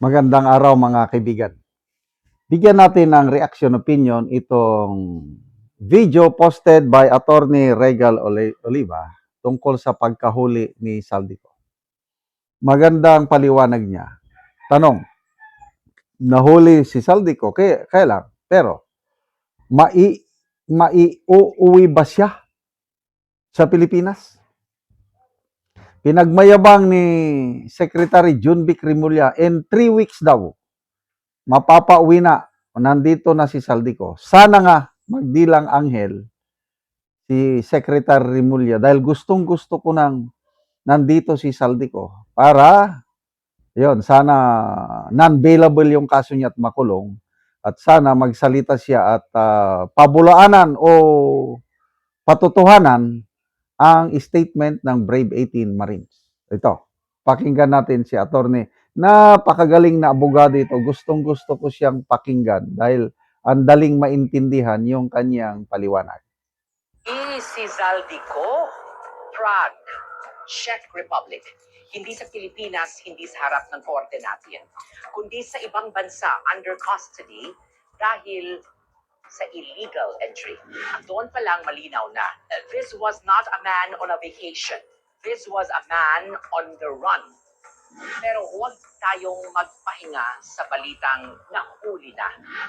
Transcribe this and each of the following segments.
Magandang araw mga kaibigan. Bigyan natin ng reaction opinion itong video posted by Attorney Regal Oliva tungkol sa pagkahuli ni Saldico. Magandang paliwanag niya. Tanong, nahuli si Saldico, kaya lang, pero maiuwi ba siya sa Pilipinas? Pinagmayabang ni Secretary Junvic Rimulya in 3 weeks daw mapapauwi na, nandito na si Saldico. Sana nga magdilang anghel si Secretary Rimulya dahil gustong-gusto ko nang nandito si Saldico para yon sana non-bailable yung kaso niya at makulong at sana magsalita siya at pabulaanan o patotohanan ang statement ng Brave 18 Marines. Ito, pakinggan natin si Attorney. Napakagaling na abogado ito. Gustong-gusto ko siyang pakinggan dahil ang daling maintindihan yung kanyang paliwanag. Si Zaldico, Prague, Czech Republic. Hindi sa Pilipinas, hindi sa harap ng korte natin, kundi sa ibang bansa under custody dahil sa illegal entry. At doon pa lang malinaw na, this was not a man on a vacation. This was a man on the run. Pero huwag tayong magpahinga sa balitang nahuli na.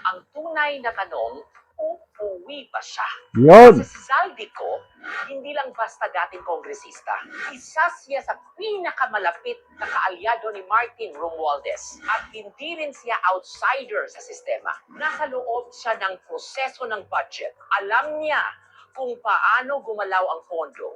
Ang tunay na tanong, uuwi ba siya? Yun. Kasi si Zaldico, hindi lang basta dating kongresista. Isa siya sa pinakamalapit na kaalyado ni Martin Romualdez. At hindi rin siya outsider sa sistema. Nasa loob siya ng proseso ng budget. Alam niya kung paano gumalaw ang pondo.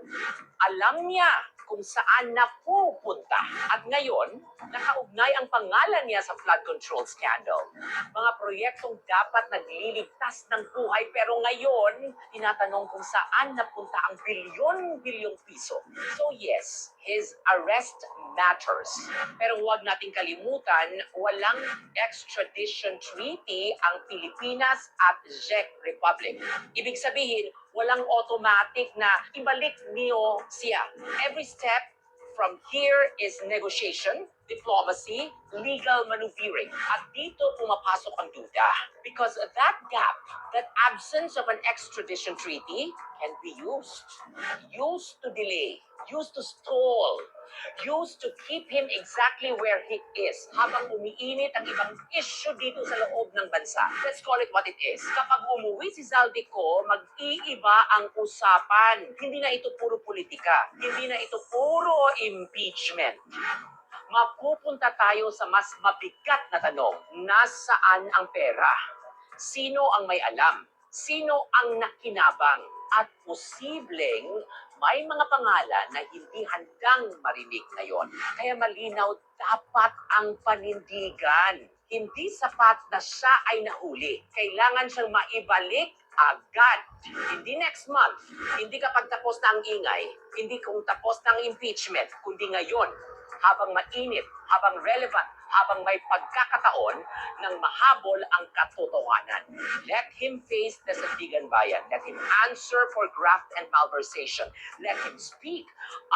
Alam niya kung saan napupunta. At ngayon, nakaugnay ang pangalan niya sa flood control scandal. Mga proyektong dapat nagliligtas ng buhay pero ngayon, tinatanong kung saan napunta ang bilyon-bilyong piso. So yes, his arrest matters. Pero huwag nating kalimutan, walang extradition treaty ang Pilipinas at Czech Republic. Ibig sabihin, walang automatic na ibalik niyo siya. Every step from here is negotiation, diplomacy, legal maneuvering. At dito pumapasok ang duda. Because that gap, that absence of an extradition treaty can be used. Used to delay, used to stall, used to keep him exactly where he is habang umiinit ang ibang issue dito sa loob ng bansa. Let's call it what it is. Kapag umuwi si Zaldico, mag-iiba ang usapan. Hindi na ito puro politika. Hindi na ito puro impeachment. Mapupunta tayo sa mas mabigat na tanong. Nasaan ang pera? Sino ang may alam? Sino ang nakinabang? At posibleng may mga pangalan na hindi handang marinig ngayon. Kaya malinaw dapat ang panindigan. Hindi sapat na siya ay nahuli. Kailangan siyang maibalik agad. Hindi next month. Hindi kapag tapos na ang ingay. Hindi kung tapos na ang impeachment. Kundi ngayon, habang mainit, habang relevant, habang may pagkakataon ng mahabol ang katotohanan. Let him face the Sandigan Bayan. Let him answer for graft and malversation. Let him speak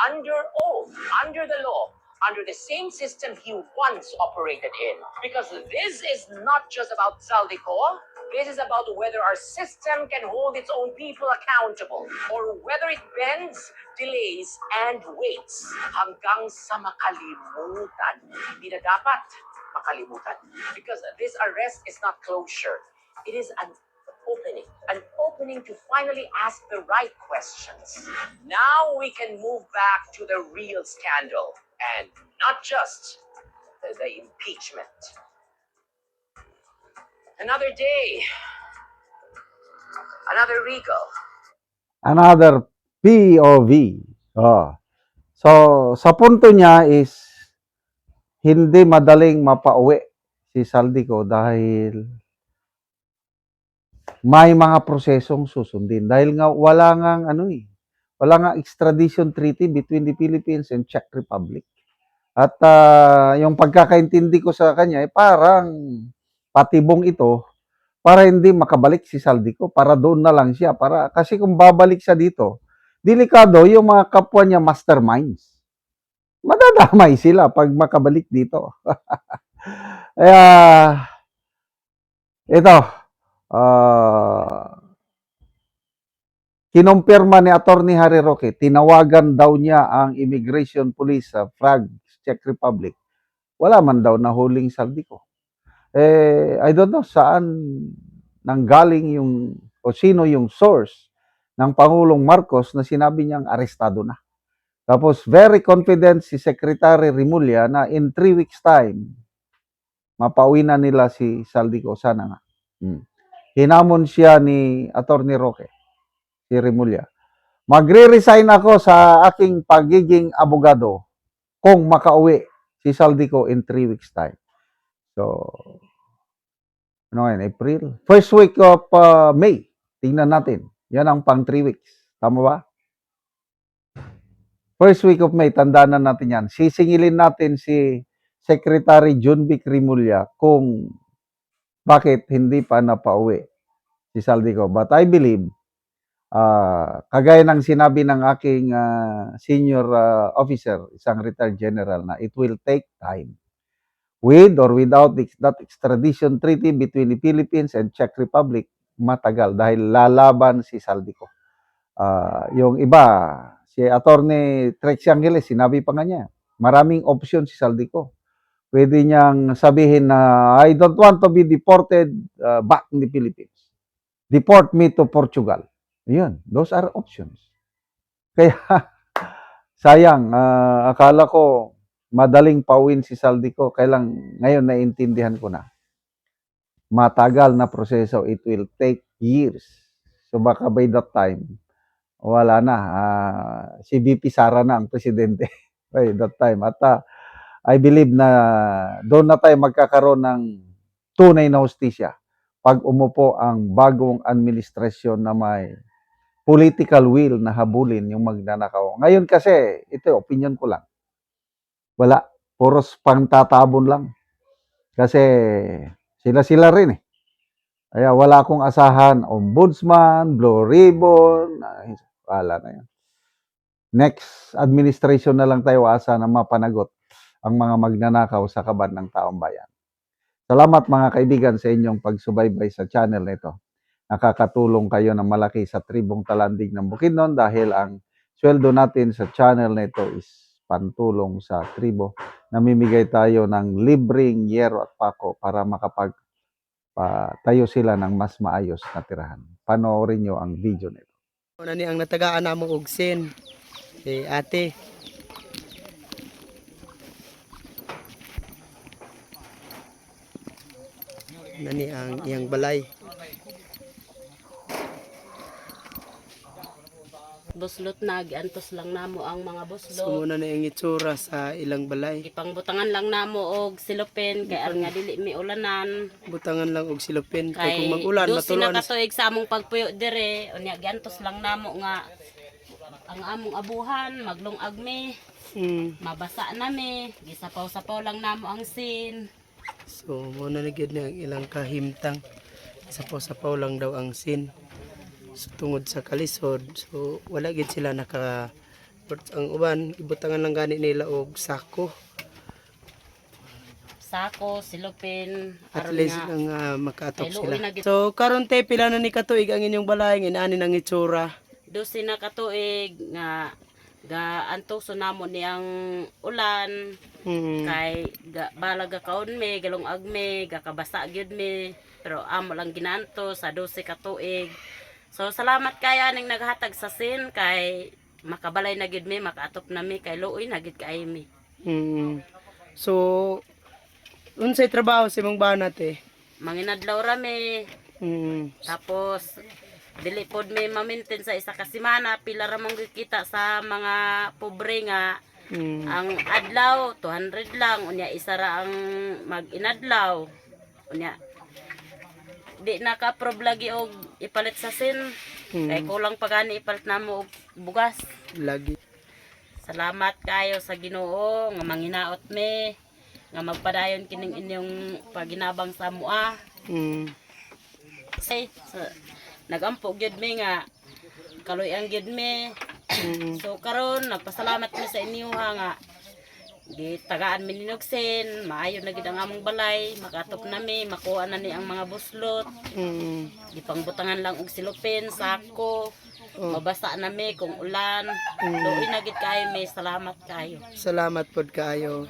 under oath, under the law, under the same system he once operated in. Because this is not just about Zaldico. This is about whether our system can hold its own people accountable or whether it bends, delays, and waits hanggang sa makalimutan. Hindi na dapat makalimutan. Because this arrest is not closure. It is an opening to finally ask the right questions. Now we can move back to the real scandal and not just the impeachment. Another day, another Regal. Another POV. So, sa punto niya is hindi madaling mapauwi si Saldico dahil may mga prosesong susundin. Dahil nga wala nga extradition treaty between the Philippines and Czech Republic. At yung pagkakaintindi ko sa kanya, parang patibong ito para hindi makabalik si Saldico, para doon na lang siya. Kasi kung babalik siya dito, delikado yung mga kapwa niya masterminds. Madadamay sila pag makabalik dito. Kaya, ito, ah, kinumpirma ni Attorney Harry Roque, tinawagan daw niya ang Immigration Police sa Prague, Czech Republic. Wala man daw nahuling Saldico. I don't know saan nanggaling yung o sino yung source ng Pangulong Marcos na sinabi niyang arestado na. Tapos very confident si Secretary Rimulya na in 3 weeks time, mapauwi na nila si Saldico. Sana nga. Hinamon siya ni Attorney Roque, si Rimulya. Magre-resign ako sa aking pagiging abogado kung makauwi si Saldico in 3 weeks time. So, ano ngayon, April? First week of May. Tingnan natin. Yan ang pang 3 weeks. Tama ba? First week of May, tandaan na natin yan. Sisingilin natin si Secretary John Vic Rimulya kung bakit hindi pa napauwi si Saldico. But I believe, kagaya ng sinabi ng aking senior officer, isang retired general, na it will take time. With or without that extradition treaty between the Philippines and Czech Republic, matagal dahil lalaban si Saldico. Yung iba, si Attorney Trex Angeles, sinabi pa nga niya, maraming option si Saldico. Pwede niyang sabihin na, I don't want to be deported back in the Philippines. Deport me to Portugal. Yun, those are options. Kaya, sayang, akala ko, madaling pauwin si Saldico, kailang ngayon naiintindihan ko na. Matagal na proseso, it will take years. So baka by that time, wala na. Si VP Sara na ang presidente by that time. At I believe na doon na tayo magkakaroon ng tunay na hustisya pag umupo ang bagong administrasyon na may political will na habulin yung magnanakaw. Ngayon kasi, ito, opinion ko lang. Wala. Puros pangtatabon lang. Kasi sila-sila rin eh. Kaya wala akong asahan, ombudsman, blue ribbon, wala na yan. Next administration na lang tayo asa na mapanagot ang mga magnanakaw sa kaban ng taong bayan. Salamat mga kaibigan sa inyong pagsubaybay sa channel nito. Nakakatulong kayo ng malaki sa tribong Talandig ng Bukidnon dahil ang sweldo natin sa channel nito is pantulong sa tribo. Namimigay tayo ng libreng yero at pako para tayo sila ng mas maayos na tirahan. Panoorin nyo ang video nito. Ano ni ang natagaan namo og sin. Ate. Nani ang iyang balay. Buslot na, giantos lang namo ang mga buslot. So muna na ang itsura sa ilang balay. Gipangbutangan lang namo og silopin kay aron nga dili mi ulanan. Butangan lang og silopin kay Kay kung mag-ulan dosi na matulon. katuig sa among pagpuyo dire, unya giantos lang namo nga ang among abuhan maglungag mi, mabasa na mi, gisapaw-sapaw lang namo ang sin. So muna na gyud na ang ilang kahimtang. Sapaw-sapaw lang daw ang sin. So, tungod sa kalisod, so wala gid sila naka ang uban ibutangan lang gani nila og sako. Sako, silopin, At aron least nga lang makaatok Ay, luoy sila. na gid. So karon te pila na ni katuig ang inyong balay ngin-ani nang itsura. dosi na katuig nga gaantos namo niyang ulan. Kay balaga kaon mi, galong agme, gakabasa gyud mi, pero amo lang ginanto sa 12 ka tuig. So salamat kayo aning naghatag sa sin kay makabalay na gyud mi, makaatop na mi kay luoy na gyud kay mi. So unsay trabaho sa imong banat eh? Manginadlaw ra mi, tapos dili pod mi ma-maintain sa isa ka semana, pila ra mong kita sa mga pobre nga. Ang adlaw 200 lang, unya isa ra ang mag-inadlaw. Unya di naka-problagi og ipalit sa sin. Kay kulang pa gani ipalit namo og bugas. Lagi. Salamat kayo sa Ginoo nga manginaot mi nga magpadayon kining inyong paginabang sa mua. Say, nagampo gyud mi nga kaloy ang gyud mi. So karon nagpasalamat mi sa inyo ha nga gitagaan mi ninugsen, maayo na gid ang among balay, makatop nami, makuha na ni ang mga buslot, gipangbutangan lang og silupin, sako, mabasa nami kung ulan. Luoy na gid kayo, may salamat kayo. Salamat pod kaayo.